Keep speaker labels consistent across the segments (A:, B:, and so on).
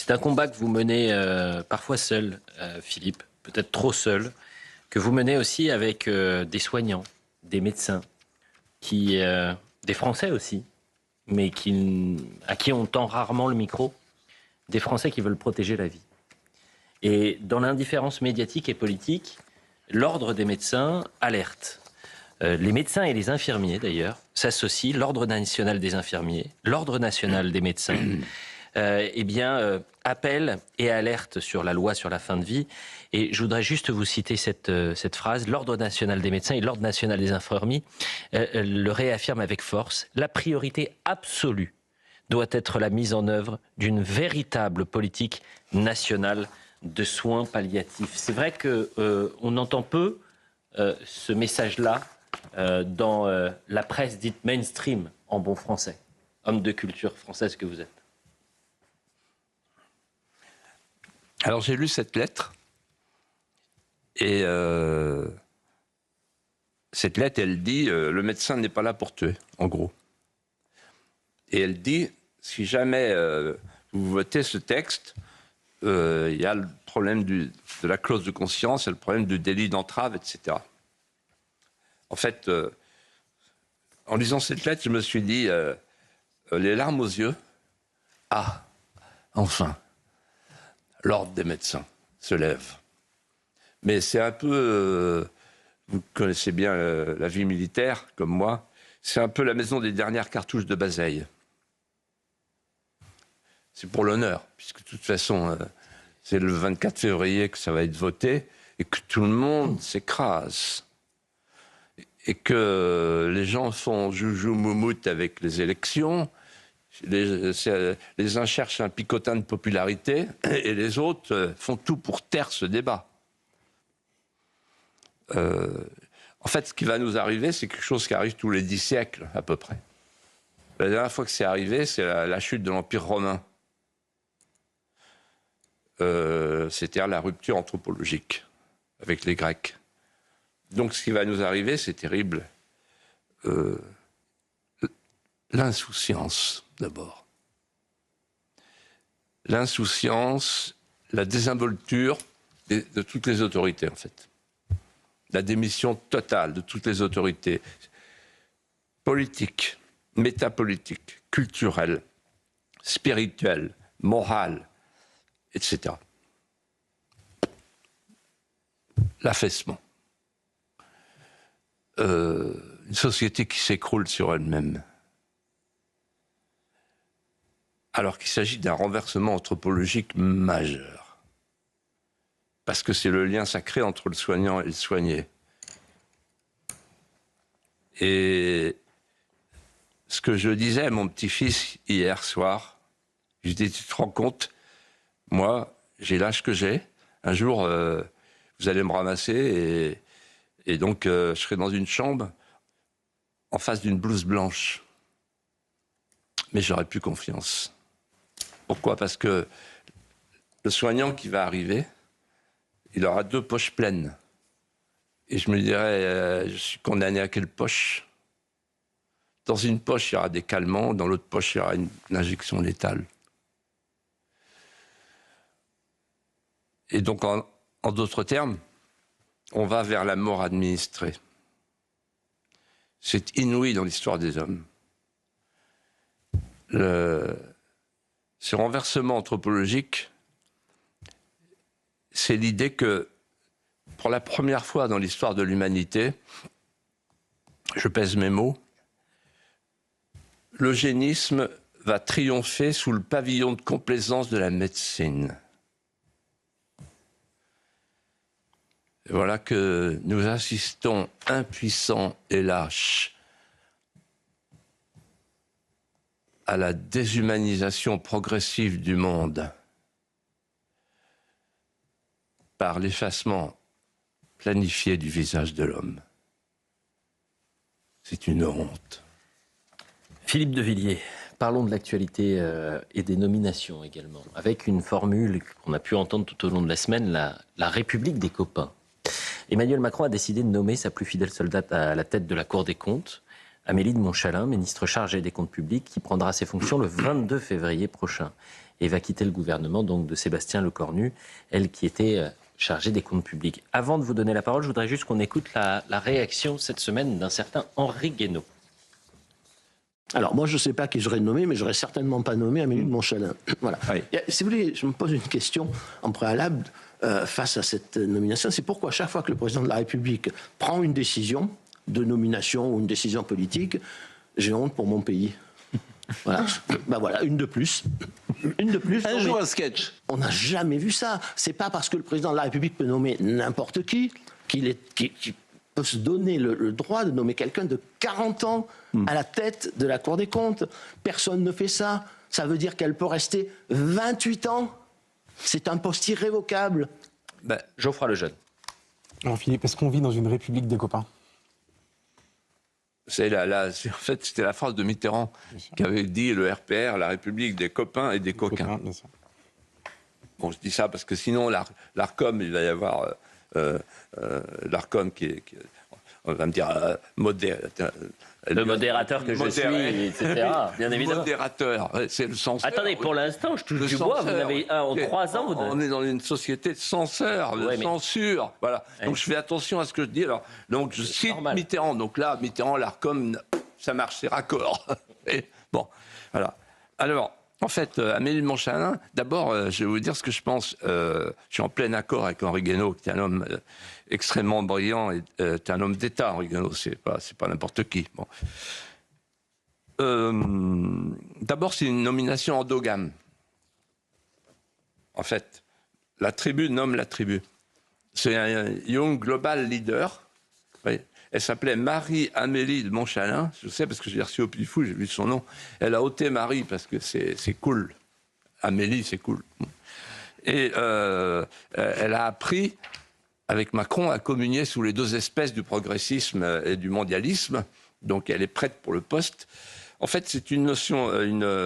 A: C'est un combat que vous menez parfois seul, Philippe, peut-être trop seul, que vous menez aussi avec des soignants, des médecins, des Français aussi, mais à qui on tend rarement le micro, des Français qui veulent protéger la vie. Et dans l'indifférence médiatique et politique, l'ordre des médecins alerte. Les médecins et les infirmiers, d'ailleurs, s'associent, l'ordre national des infirmiers, l'ordre national des médecins, appelle et alerte sur la loi sur la fin de vie. Et je voudrais juste vous citer cette phrase. L'ordre national des médecins et l'ordre national des infirmiers le réaffirment avec force. La priorité absolue doit être la mise en œuvre d'une véritable politique nationale de soins palliatifs. C'est vrai qu'on entend peu ce message-là dans la presse dite mainstream, en bon français. Homme de culture française que vous êtes.
B: Alors j'ai lu cette lettre, et cette lettre, elle dit le médecin n'est pas là pour tuer, en gros. Et elle dit, si jamais vous votez ce texte, il y a le problème de la clause de conscience, il y a le problème du délit d'entrave, etc. En fait, en lisant cette lettre, je me suis dit, les larmes aux yeux, ah, enfin, l'ordre des médecins se lève. Mais c'est un peu, vous connaissez bien la vie militaire, comme moi, c'est un peu la maison des dernières cartouches de Bazeille. C'est pour l'honneur, puisque de toute façon, c'est le 24 février que ça va être voté, et que tout le monde s'écrase. Et que les gens font joujou moumoute avec les élections, les uns cherchent un picotin de popularité, et les autres font tout pour taire ce débat. En fait, ce qui va nous arriver, c'est quelque chose qui arrive tous les 10 siècles, à peu près. La dernière fois que c'est arrivé, c'est la chute de l'Empire romain. C'est-à-dire la rupture anthropologique avec les Grecs. Donc ce qui va nous arriver, c'est terrible. L'insouciance, d'abord. L'insouciance, la désinvolture de toutes les autorités, en fait. La démission totale de toutes les autorités politiques, métapolitiques, culturelles, spirituelles, morales, etc. L'affaissement. Une société qui s'écroule sur elle-même. Alors qu'il s'agit d'un renversement anthropologique majeur. Parce que c'est le lien sacré entre le soignant et le soigné. Et ce que je disais à mon petit-fils hier soir, je lui dis, tu te rends compte, moi, j'ai l'âge que j'ai, un jour, vous allez me ramasser et donc je serai dans une chambre en face d'une blouse blanche. Mais j'aurai plus confiance. Pourquoi ? Parce que le soignant qui va arriver, il aura 2 poches pleines. Et je me dirais, je suis condamné à quelle poche ? Dans une poche, il y aura des calmants, dans l'autre poche, il y aura une injection létale. Et donc, en d'autres termes, on va vers la mort administrée. C'est inouï dans l'histoire des hommes. Ce renversement anthropologique, c'est l'idée que, pour la première fois dans l'histoire de l'humanité, je pèse mes mots, l'eugénisme va triompher sous le pavillon de complaisance de la médecine. Et voilà que nous assistons, impuissants et lâches, à la déshumanisation progressive du monde par l'effacement planifié du visage de l'homme. C'est une honte.
A: Philippe de Villiers, parlons de l'actualité et des nominations également, avec une formule qu'on a pu entendre tout au long de la semaine, la République des copains. Emmanuel Macron a décidé de nommer sa plus fidèle soldate à la tête de la Cour des comptes, Amélie de Montchalin, ministre chargée des comptes publics, qui prendra ses fonctions le 22 février prochain. et va quitter le gouvernement donc de Sébastien Lecornu, elle qui était chargée des comptes publics. Avant de vous donner la parole, je voudrais juste qu'on écoute la réaction cette semaine d'un certain Henri Guénaud.
C: Alors, moi, je ne sais pas qui j'aurais nommé, mais je n'aurais certainement pas nommé Amélie de Montchalin. Voilà. Oui. Si vous voulez, je me pose une question en préalable face à cette nomination. C'est pourquoi chaque fois que le président de la République prend une décision de nomination ou une décision politique, j'ai honte pour mon pays. Voilà. Ben voilà, une de plus. Une de plus.
D: Un jour, un sketch.
C: On n'a jamais vu ça. C'est pas parce que le président de la République peut nommer n'importe qui qu'il peut se donner le droit de nommer quelqu'un de 40 ans à la tête de la Cour des comptes. Personne ne fait ça. Ça veut dire qu'elle peut rester 28 ans. C'est un poste irrévocable.
A: Ben, Geoffroy Lejeune.
E: Alors Philippe, est-ce qu'on vit dans une république des copains ?
B: En fait, c'était la phrase de Mitterrand qui avait dit le RPR, la République des copains et des coquins. Bon, je dis ça parce que sinon, l'ARCOM, il va y avoir l'ARCOM on va me dire,
A: le modérateur que je suis, etc. Bien évidemment.
B: Modérateur, c'est le censeur.
A: Attendez, pour l'instant, je touche du bois. Vous avez en 3 ans.
B: On est dans une société de censeurs, de censure. Voilà. Ouais. Donc je fais attention à ce que je dis. Alors, donc je cite Mitterrand. Donc là, Mitterrand, l'ARCOM, ça marche, c'est raccord. Et, bon, voilà. Alors, en fait, Amélie de Montchalin, d'abord, je vais vous dire ce que je pense. Je suis en plein accord avec Henri Guénaud, qui est un homme extrêmement brillant, et est un homme d'État, Henri Guénaud, c'est pas n'importe qui. Bon. D'abord, c'est une nomination endogame. En fait, la tribu nomme la tribu. C'est un Young Global Leader. Oui. Elle s'appelait Marie-Amélie de Montchalin. Je sais parce que je l'ai reçue au Puy du Fou, j'ai vu son nom. Elle a ôté Marie parce que c'est cool. Amélie, c'est cool. Et elle a appris, avec Macron, à communier sous les deux espèces du progressisme et du mondialisme. Donc elle est prête pour le poste. En fait, c'est une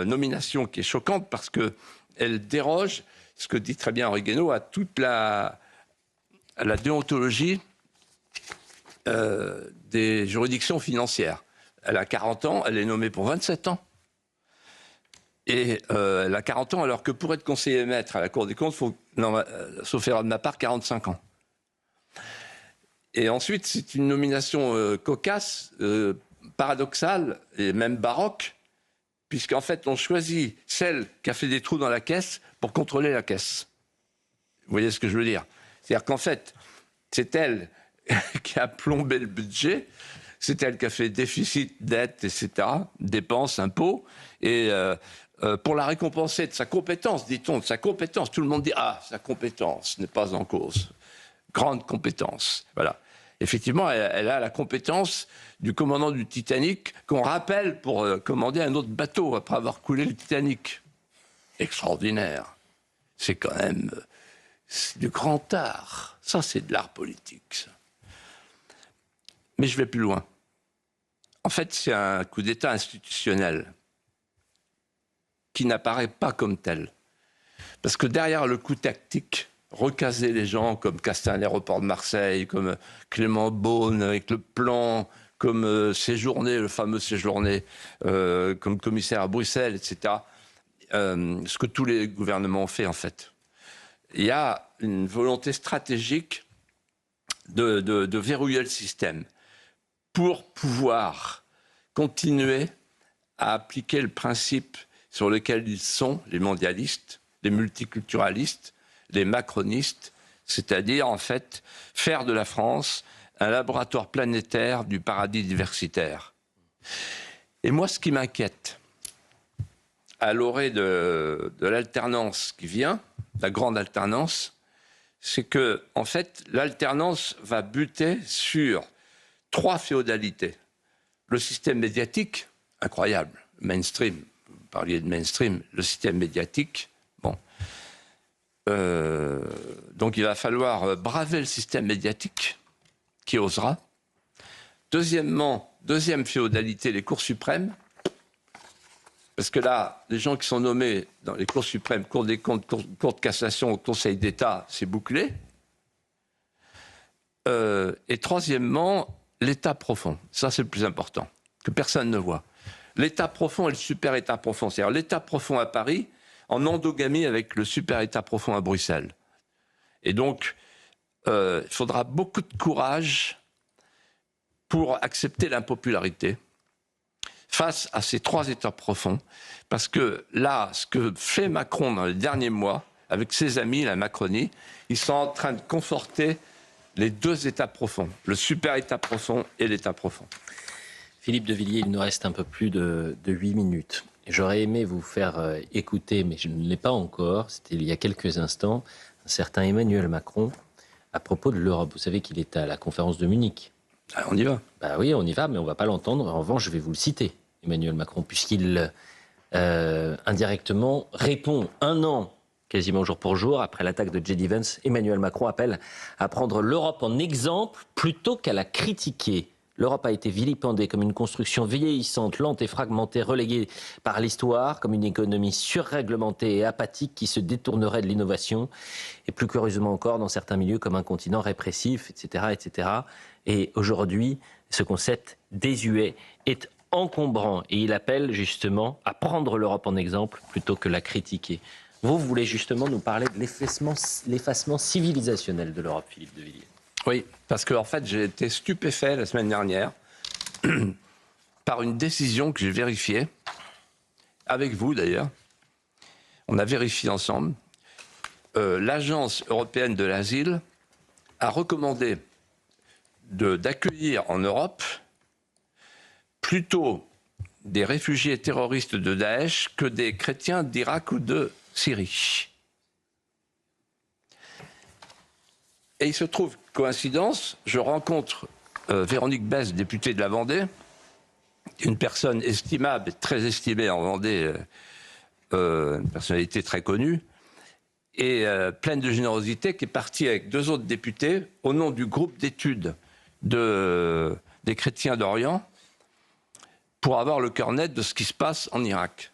B: nomination qui est choquante parce qu'elle déroge, ce que dit très bien Henri Guénaud, à toute la déontologie des juridictions financières. Elle a 40 ans, elle est nommée pour 27 ans. Et elle a 40 ans, alors que pour être conseiller maître à la Cour des comptes, il faut, sauf erreur de ma part, 45 ans. Et ensuite, c'est une nomination cocasse, paradoxale et même baroque, puisqu'en fait, on choisit celle qui a fait des trous dans la caisse pour contrôler la caisse. Vous voyez ce que je veux dire ? C'est-à-dire qu'en fait, c'est elle qui a plombé le budget, c'est elle qui a fait déficit, dette, etc., dépenses, impôts, et pour la récompenser de sa compétence, dit-on, de sa compétence, tout le monde dit « Ah, sa compétence n'est pas en cause. Grande compétence. » Voilà. Effectivement, elle a la compétence du commandant du Titanic qu'on rappelle pour commander un autre bateau après avoir coulé le Titanic. Extraordinaire. C'est quand même du grand art. Ça, c'est de l'art politique, ça. Mais je vais plus loin. En fait, c'est un coup d'État institutionnel qui n'apparaît pas comme tel. Parce que derrière le coup tactique, recaser les gens comme Castin à l'aéroport de Marseille, comme Clément Beaune avec le plan, comme Séjourné, le fameux Séjourné, comme commissaire à Bruxelles, etc. Ce que tous les gouvernements ont fait, en fait. Il y a une volonté stratégique de verrouiller le système pour pouvoir continuer à appliquer le principe sur lequel ils sont, les mondialistes, les multiculturalistes, les macronistes, c'est-à-dire, en fait, faire de la France un laboratoire planétaire du paradis diversitaire. Et moi, ce qui m'inquiète, à l'orée de l'alternance qui vient, la grande alternance, c'est que, en fait, l'alternance va buter sur 3 féodalités. Le système médiatique, incroyable, mainstream, vous parliez de mainstream, le système médiatique, bon. Donc il va falloir braver le système médiatique, qui osera. Deuxièmement, deuxième féodalité, les cours suprêmes, parce que là, les gens qui sont nommés dans les cours suprêmes, Cour des comptes, Cour de cassation, Conseil d'État, c'est bouclé. Et troisièmement, l'état profond. Ça, c'est le plus important, que personne ne voit. L'état profond et le super-état profond. C'est-à-dire l'état profond à Paris, en endogamie avec le super-État profond à Bruxelles. Et donc, il faudra beaucoup de courage pour accepter l'impopularité face à ces 3 États profonds. Parce que là, ce que fait Macron dans les derniers mois, avec ses amis, la Macronie, ils sont en train de conforter les 2 États profonds, le super-État profond et l'État profond.
A: Philippe de Villiers, il nous reste un peu plus de 8 minutes. J'aurais aimé vous faire écouter, mais je ne l'ai pas encore, c'était il y a quelques instants, un certain Emmanuel Macron à propos de l'Europe. Vous savez qu'il est à la conférence de Munich.
B: Ah, on y va.
A: Bah oui, on y va, mais on ne va pas l'entendre. En revanche, je vais vous le citer, Emmanuel Macron, puisqu'il indirectement répond 1 an, quasiment jour pour jour, après l'attaque de J.D. Vance. Emmanuel Macron appelle à prendre l'Europe en exemple plutôt qu'à la critiquer. L'Europe a été vilipendée comme une construction vieillissante, lente et fragmentée, reléguée par l'histoire, comme une économie surréglementée et apathique qui se détournerait de l'innovation, et plus curieusement encore, dans certains milieux, comme un continent répressif, etc., etc. Et aujourd'hui, ce concept désuet est encombrant, et il appelle justement à prendre l'Europe en exemple plutôt que la critiquer. Vous voulez justement nous parler de l'effacement civilisationnel de l'Europe, Philippe de Villiers.
B: Oui, parce que en fait, j'ai été stupéfait la semaine dernière par une décision que j'ai vérifiée, avec vous d'ailleurs. On a vérifié ensemble. L'Agence européenne de l'asile a recommandé d'accueillir en Europe plutôt des réfugiés terroristes de Daesh que des chrétiens d'Irak ou de Syrie. Et il se trouve, coïncidence, je rencontre Véronique Besse, députée de la Vendée, une personne estimable, très estimée en Vendée, une personnalité très connue, et pleine de générosité, qui est partie avec 2 autres députés au nom du groupe d'études des chrétiens d'Orient pour avoir le cœur net de ce qui se passe en Irak.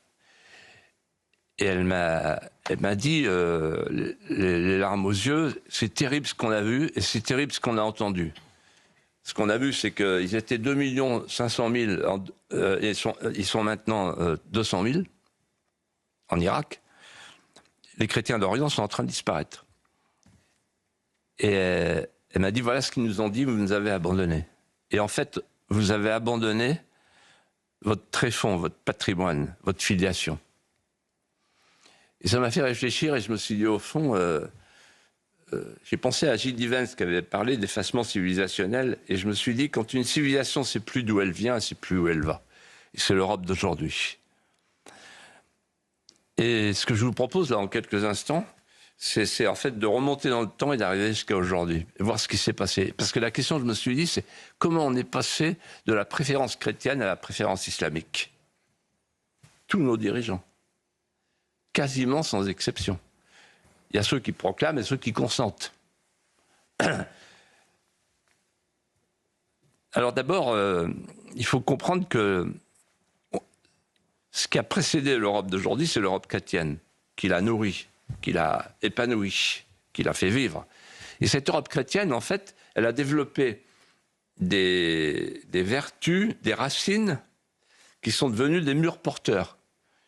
B: Et elle m'a dit, les larmes aux yeux, c'est terrible ce qu'on a vu et c'est terrible ce qu'on a entendu. Ce qu'on a vu, c'est qu'ils étaient 2 500 000, ils sont maintenant 200 000 en Irak. Les chrétiens d'Orient sont en train de disparaître. Et elle m'a dit, voilà ce qu'ils nous ont dit, vous nous avez abandonnés. Et en fait, vous avez abandonné votre tréfonds, votre patrimoine, votre filiation. Et ça m'a fait réfléchir et je me suis dit, au fond, j'ai pensé à J.D. Vance qui avait parlé d'effacement civilisationnel et je me suis dit, quand une civilisation ne sait plus d'où elle vient, elle ne sait plus où elle va. Et c'est l'Europe d'aujourd'hui. Et ce que je vous propose là en quelques instants, c'est en fait de remonter dans le temps et d'arriver jusqu'à aujourd'hui, et voir ce qui s'est passé. Parce que la question que je me suis dit, c'est comment on est passé de la préférence chrétienne à la préférence islamique. Tous nos dirigeants. Quasiment sans exception. Il y a ceux qui proclament et ceux qui consentent. Alors d'abord, il faut comprendre que ce qui a précédé l'Europe d'aujourd'hui, c'est l'Europe chrétienne, qui l'a nourrie, qui l'a épanouie, qui l'a fait vivre. Et cette Europe chrétienne, en fait, elle a développé des vertus, des racines, qui sont devenues des murs porteurs.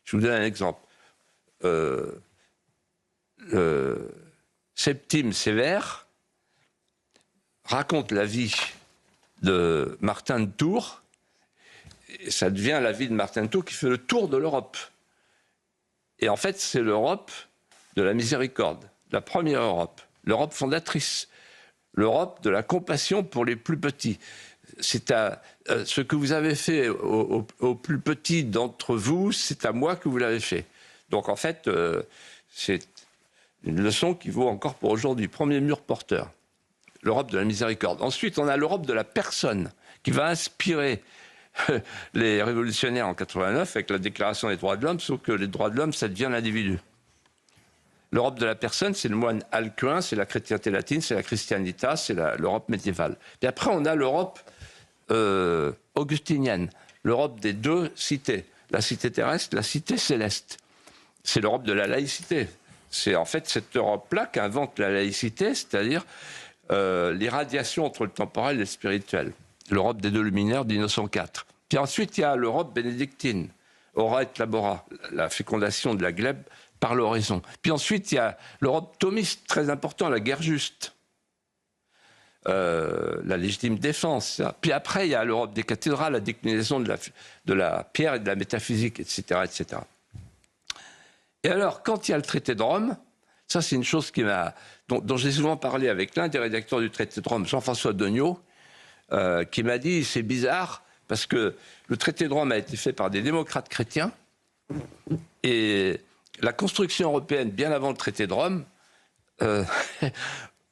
B: Je vous donne un exemple. Septime Sévère raconte la vie de Martin de Tours, et ça devient la vie de Martin de Tours qui fait le tour de l'Europe. Et en fait, c'est l'Europe de la miséricorde, la première Europe, l'Europe fondatrice, l'Europe de la compassion pour les plus petits. C'est ce que vous avez fait aux plus petits d'entre vous, c'est à moi que vous l'avez fait. Donc en fait, c'est une leçon qui vaut encore pour aujourd'hui. Premier mur porteur, l'Europe de la miséricorde. Ensuite, on a l'Europe de la personne qui va inspirer les révolutionnaires en 89 avec la Déclaration des droits de l'homme, sauf que les droits de l'homme, ça devient l'individu. L'Europe de la personne, c'est le moine Alcuin, c'est la chrétienté latine, c'est la Christianitas, c'est l'Europe médiévale. Et après, on a l'Europe augustinienne, l'Europe des 2 cités, la cité terrestre, la cité céleste. C'est l'Europe de la laïcité. C'est en fait cette Europe-là qu'invente la laïcité, c'est-à-dire l'irradiation entre le temporel et le spirituel. L'Europe des 2 luminaires de 1904. Puis ensuite, il y a l'Europe bénédictine, Ora et Labora, la fécondation de la glèbe par l'horizon. Puis ensuite, il y a l'Europe thomiste, très important, la guerre juste. La légitime défense. Ça. Puis après, il y a l'Europe des cathédrales, la déclinaison de la pierre et de la métaphysique, etc., etc. Et alors, quand il y a le traité de Rome, ça c'est une chose dont j'ai souvent parlé avec l'un des rédacteurs du traité de Rome, Jean-François Degnaud, qui m'a dit, c'est bizarre, parce que le traité de Rome a été fait par des démocrates chrétiens, et la construction européenne, bien avant le traité de Rome,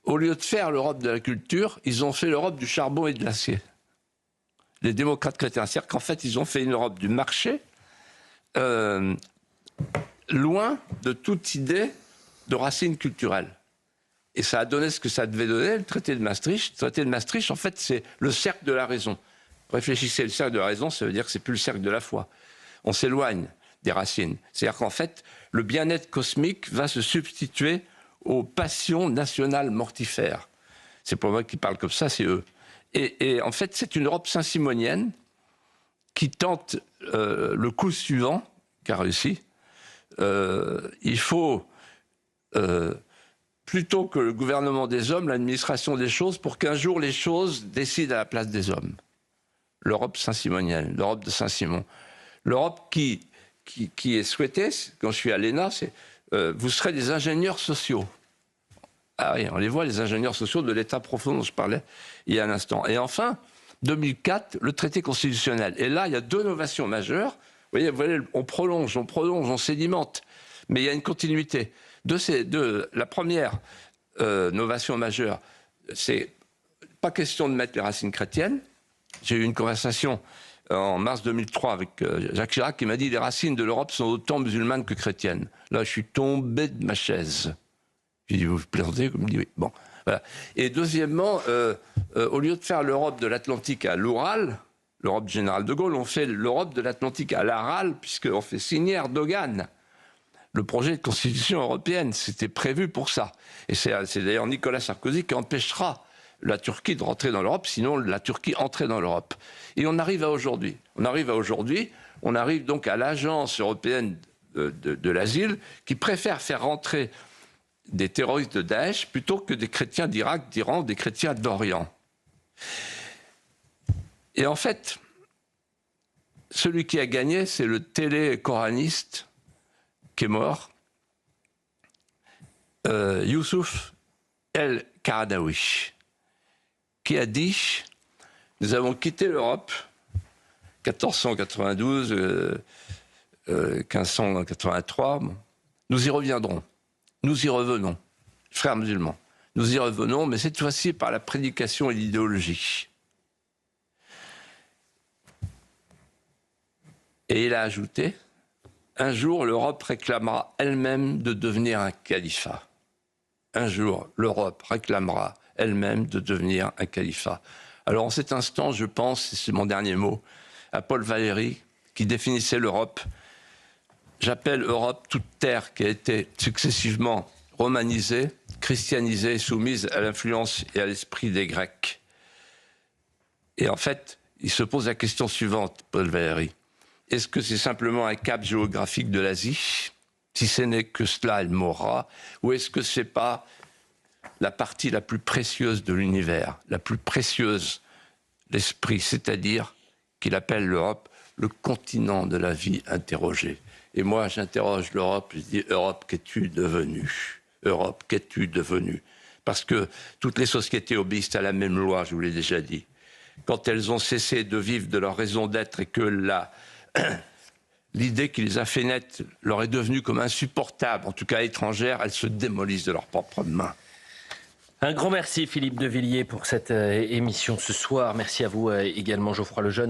B: au lieu de faire l'Europe de la culture, ils ont fait l'Europe du charbon et de l'acier. Les démocrates chrétiens. C'est-à-dire qu'en fait, ils ont fait une Europe du marché, loin de toute idée de racines culturelles. Et ça a donné ce que ça devait donner, le traité de Maastricht. Le traité de Maastricht, en fait, c'est le cercle de la raison. Réfléchissez, le cercle de la raison, ça veut dire que c'est plus le cercle de la foi. On s'éloigne des racines. C'est-à-dire qu'en fait, le bien-être cosmique va se substituer aux passions nationales mortifères. C'est pas moi qui parle comme ça, c'est eux. Et en fait, c'est une Europe saint-simonienne qui tente le coup suivant, qui a réussi. Il faut, plutôt que le gouvernement des hommes, l'administration des choses, pour qu'un jour les choses décident à la place des hommes. L'Europe saint-simonienne, l'Europe de Saint-Simon. L'Europe qui est souhaitée, quand je suis à l'ENA, c'est vous serez des ingénieurs sociaux. Ah oui, on les voit, les ingénieurs sociaux de l'État profond dont je parlais il y a un instant. Et enfin, 2004, le traité constitutionnel. Et là, il y a deux novations majeures. Vous voyez, on prolonge, on sédimente. Mais il y a une continuité. La première novation majeure, c'est pas question de mettre les racines chrétiennes. J'ai eu une conversation en mars 2003 avec Jacques Chirac qui m'a dit « Les racines de l'Europe sont autant musulmanes que chrétiennes ». Là, je suis tombé de ma chaise. J'ai dit « Vous plaisantez ?» Comme il dit « Oui ». Bon, voilà. Et deuxièmement, au lieu de faire l'Europe de l'Atlantique à l'Oural, l'Europe du général de Gaulle, on fait l'Europe de l'Atlantique à l'Aral, puisqu'on fait signer Erdogan. Le projet de constitution européenne, c'était prévu pour ça. Et c'est d'ailleurs Nicolas Sarkozy qui empêchera la Turquie de rentrer dans l'Europe, sinon la Turquie entrait dans l'Europe. Et on arrive à aujourd'hui. On arrive donc à l'agence européenne de l'asile qui préfère faire rentrer des terroristes de Daesh plutôt que des chrétiens d'Irak, d'Iran, des chrétiens d'Orient. Et en fait, celui qui a gagné, c'est le télé-coraniste qui est mort, Youssouf El-Qaradawi, qui a dit « Nous avons quitté l'Europe, 1492, 1583, nous y reviendrons, nous y revenons, frères musulmans, nous y revenons, mais cette fois-ci par la prédication et l'idéologie. » Et il a ajouté « Un jour, l'Europe réclamera elle-même de devenir un califat. Un jour, l'Europe réclamera elle-même de devenir un califat. » Alors en cet instant, je pense, et c'est mon dernier mot, à Paul Valéry, qui définissait l'Europe. J'appelle Europe toute terre qui a été successivement romanisée, christianisée, soumise à l'influence et à l'esprit des Grecs. Et en fait, il se pose la question suivante, Paul Valéry. Est-ce que c'est simplement un cap géographique de l'Asie? Si ce n'est que cela, elle mourra. Ou est-ce que ce n'est pas la partie la plus précieuse de l'univers, la plus précieuse, l'esprit, c'est-à-dire qu'il appelle l'Europe le continent de la vie interrogée. Et moi, j'interroge l'Europe, je dis « Europe, qu'es-tu devenue? Europe, qu'es-tu devenue ?» Parce que toutes les sociétés obéissent à la même loi, je vous l'ai déjà dit. Quand elles ont cessé de vivre de leur raison d'être et que l'idée qui les a fait naître leur est devenue comme insupportable, en tout cas étrangère, elles se démolissent de leurs propres mains.
A: Un grand merci Philippe de Villiers pour cette émission ce soir. Merci à vous également Geoffroy Lejeune.